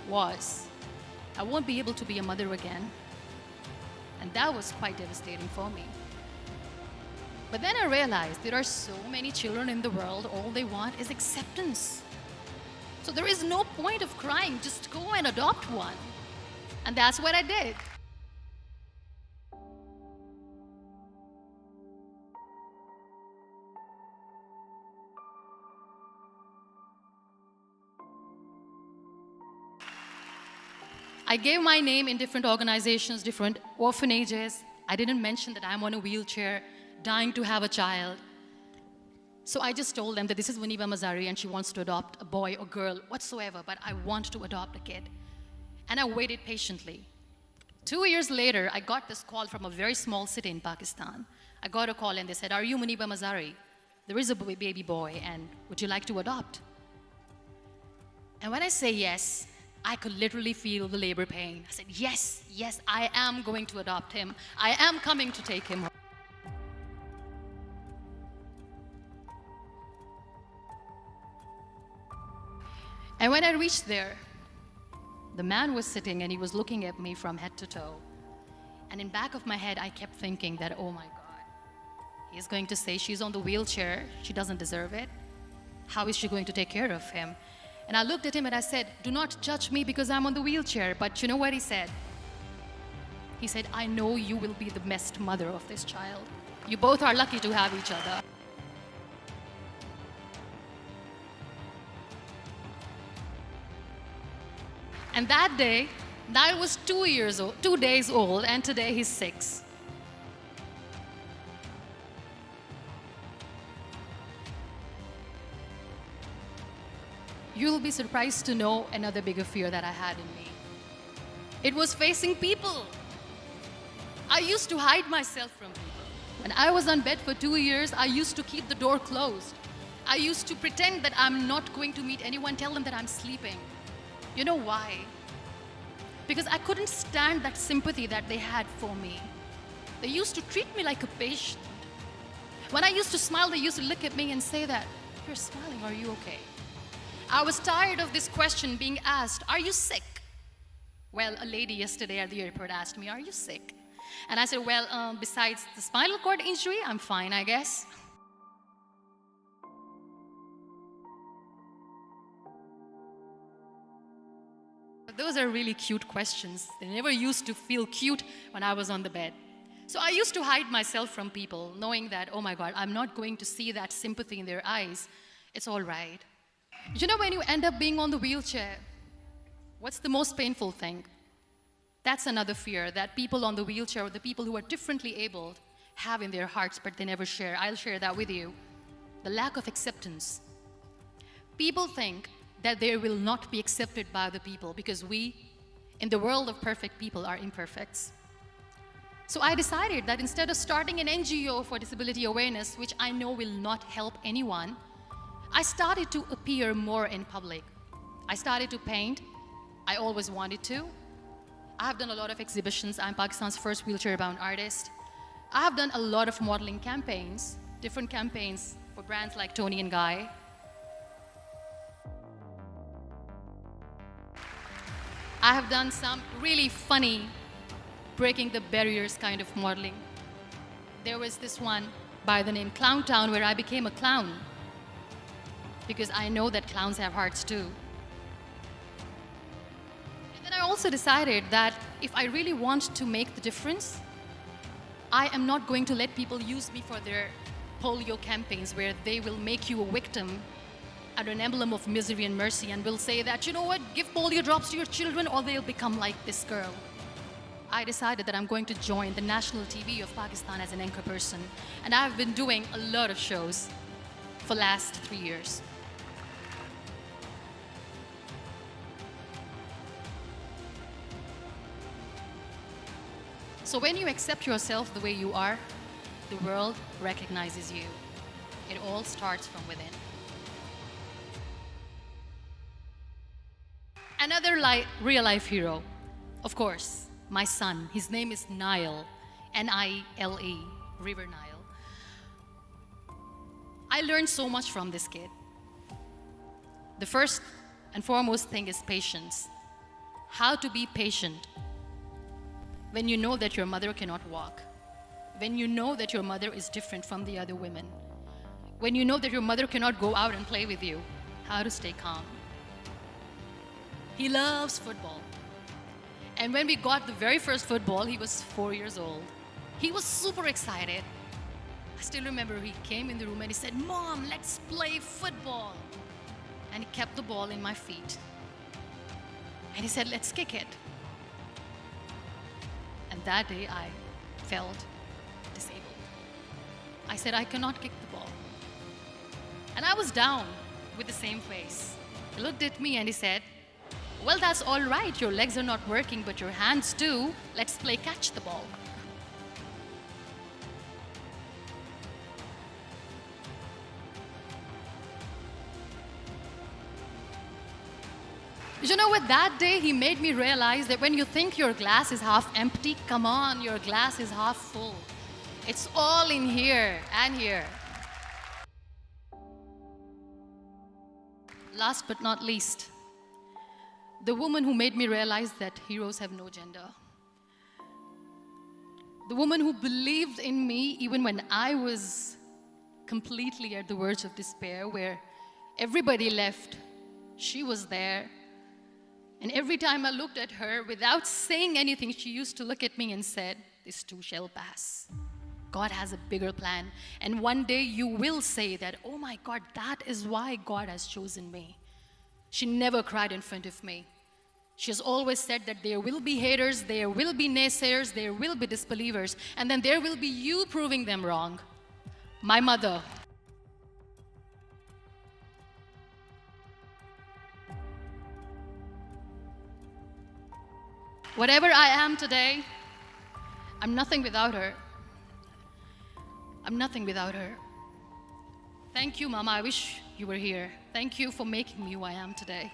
was, I won't be able to be a mother again. And that was quite devastating for me. But then I realized there are so many children in the world, all they want is acceptance. So there is no point of crying, just go and adopt one. And that's what I did. I gave my name in different organizations, different orphanages. I didn't mention that I'm on a wheelchair, dying to have a child. So I just told them that this is Muniba Mazari and she wants to adopt a boy or girl, whatsoever, but I want to adopt a kid. And I waited patiently. 2 years later, I got this call from a very small city in Pakistan. I got a call and they said, "Are you Muniba Mazari? There is a baby boy and would you like to adopt?" And when I say yes, I could literally feel the labor pain. I said, yes, yes, I am going to adopt him. I am coming to take him home. And when I reached there, the man was sitting and he was looking at me from head to toe. And in back of my head, I kept thinking that, oh my God, he's going to say she's on the wheelchair, she doesn't deserve it. How is she going to take care of him? And I looked at him and I said, "Do not judge me because I'm on the wheelchair." But you know what he said? He said, "I know you will be the best mother of this child. You both are lucky to have each other." And that day, I was 2 days old, and today he's 6. You'll be surprised to know another bigger fear that I had in me. It was facing people. I used to hide myself from people. When I was on bed for 2 years, I used to keep the door closed. I used to pretend that I'm not going to meet anyone, tell them that I'm sleeping. You know why? Because I couldn't stand that sympathy that they had for me. They used to treat me like a patient. When I used to smile, they used to look at me and say that, "You're smiling, are you okay?" I was tired of this question being asked, "Are you sick?" Well, a lady yesterday at the airport asked me, "Are you sick?" And I said, "Well, besides the spinal cord injury, I'm fine, I guess." But those are really cute questions. They never used to feel cute when I was on the bed. So I used to hide myself from people, knowing that, oh my God, I'm not going to see that sympathy in their eyes. It's all right. You know, when you end up being on the wheelchair, what's the most painful thing? That's another fear that people on the wheelchair, or the people who are differently abled, have in their hearts, but they never share. I'll share that with you. The lack of acceptance. People think that they will not be accepted by the people because we, in the world of perfect people, are imperfects. So I decided that instead of starting an NGO for disability awareness, which I know will not help anyone, I started to appear more in public. I started to paint. I always wanted to. I have done a lot of exhibitions. I'm Pakistan's first wheelchair-bound artist. I have done a lot of modeling campaigns, different campaigns for brands like Tony and Guy. I have done some really funny, breaking the barriers kind of modeling. There was this one by the name Clown Town where I became a clown, because I know that clowns have hearts too. And then I also decided that if I really want to make the difference, I am not going to let people use me for their polio campaigns where they will make you a victim and an emblem of misery and mercy and will say that, you know what, give polio drops to your children or they'll become like this girl. I decided that I'm going to join the national TV of Pakistan as an anchor person. And I've been doing a lot of shows for the last 3 years. So when you accept yourself the way you are, the world recognizes you. It all starts from within. Another real-life hero, of course, my son. His name is Nile, N-I-L-E, River Nile. I learned so much from this kid. The first and foremost thing is patience. how to be patient when you know that your mother cannot walk, when you know that your mother is different from the other women, when you know that your mother cannot go out and play with you, how to stay calm. He loves football. And when we got the very first football, he was 4 years old. He was super excited. I still remember he came in the room and he said, "Mom, let's play football." And he kept the ball in my feet. And he said, "Let's kick it." And that day I felt disabled. I said, "I cannot kick the ball." And I was down with the same face. He looked at me and he said, "Well, that's all right. Your legs are not working, but your hands do. Let's play catch the ball." You know what? That day he made me realize that when you think your glass is half empty, come on, your glass is half full. It's all in here and here. Last but not least, the woman who made me realize that heroes have no gender. The woman who believed in me even when I was completely at the verge of despair, where everybody left, she was there. And every time I looked at her, without saying anything, she used to look at me and said, "This too shall pass. God has a bigger plan. And one day you will say that, oh my God, that is why God has chosen me." She never cried in front of me. She has always said that there will be haters, there will be naysayers, there will be disbelievers, and then there will be you proving them wrong. My mother. Whatever I am today, I'm nothing without her. I'm nothing without her. Thank you, Mama. I wish you were here. Thank you for making me who I am today.